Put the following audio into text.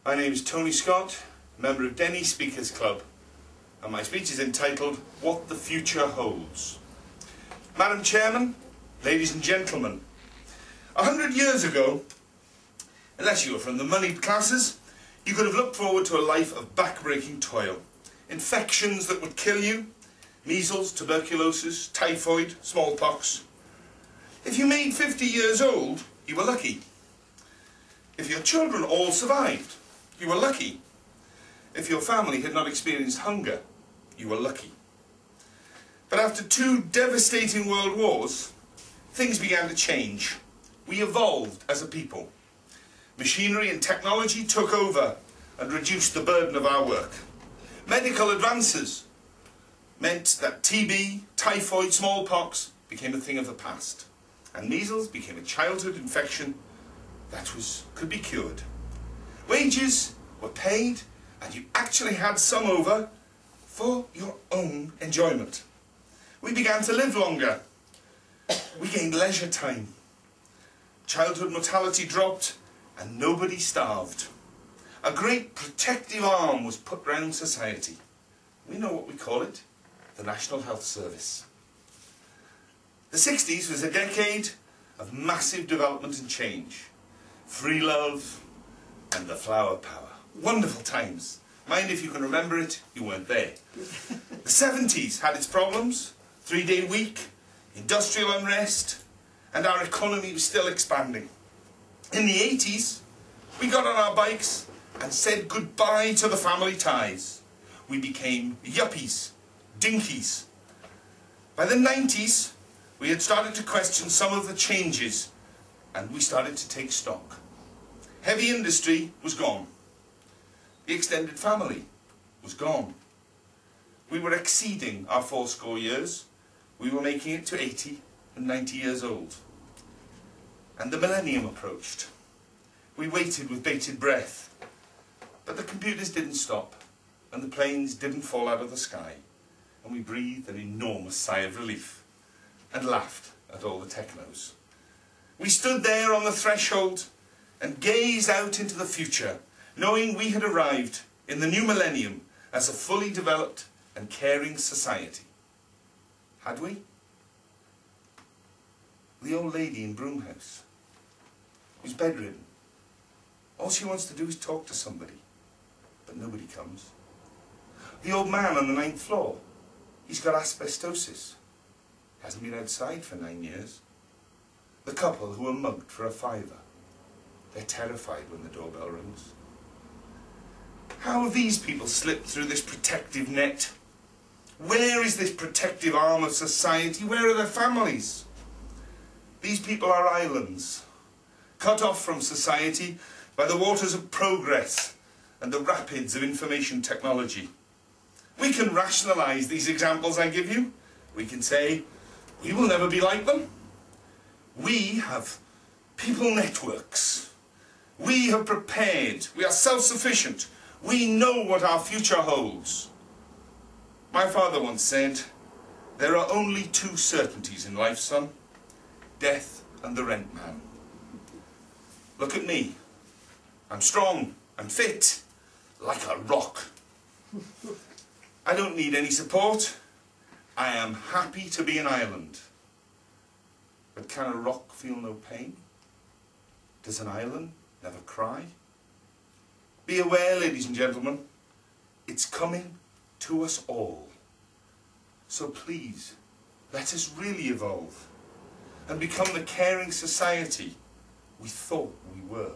My name is Tony Scott, member of Denny Speakers Club, and my speech is entitled, What the Future Holds. Madam Chairman, ladies and gentlemen, 100 years ago, unless you were from the moneyed classes, you could have looked forward to a life of back-breaking toil. Infections that would kill you, measles, tuberculosis, typhoid, smallpox. If you made 50 years old, you were lucky. If your children all survived, you were lucky. If your family had not experienced hunger, you were lucky. But after 2 devastating world wars, things began to change. We evolved as a people. Machinery and technology took over and reduced the burden of our work. Medical advances meant that TB, typhoid, smallpox became a thing of the past, and measles became a childhood infection that could be cured. Wages were paid, and you actually had some over for your own enjoyment. We began to live longer. We gained leisure time. Childhood mortality dropped, and nobody starved. A great protective arm was put round society. We know what we call it, the National Health Service. The 60s was a decade of massive development and change. Free love and the flower power. Wonderful times. Mind if you can remember it, you weren't there. The 70s had its problems. 3-day week, industrial unrest, and our economy was still expanding. In the 80s, we got on our bikes and said goodbye to the family ties. We became yuppies, dinkies. By the 90s, we had started to question some of the changes, and we started to take stock. Heavy industry was gone. The extended family was gone. We were exceeding our 80 years. We were making it to 80 and 90 years old. And the millennium approached. We waited with bated breath. But the computers didn't stop, and the planes didn't fall out of the sky, and we breathed an enormous sigh of relief and laughed at all the technos. We stood there on the threshold and gazed out into the future, knowing we had arrived in the new millennium as a fully developed and caring society. Had we? The old lady in Broomhouse, who's bedridden. All she wants to do is talk to somebody, but nobody comes. The old man on the 9th floor, he's got asbestosis. Hasn't been outside for 9 years. The couple who were mugged for a £5. They're terrified when the doorbell rings. How have these people slipped through this protective net? Where is this protective arm of society? Where are their families? These people are islands, cut off from society by the waters of progress and the rapids of information technology. We can rationalise these examples I give you. We can say, we will never be like them. We have people networks. We have prepared. We are self-sufficient. We know what our future holds. My father once said, there are only 2 certainties in life, son. Death and the rent man. Look at me. I'm strong. I'm fit. Like a rock. I don't need any support. I am happy to be an island. But can a rock feel no pain? Does an island never cry? Be aware, ladies and gentlemen, it's coming to us all. So please, let us really evolve and become the caring society we thought we were.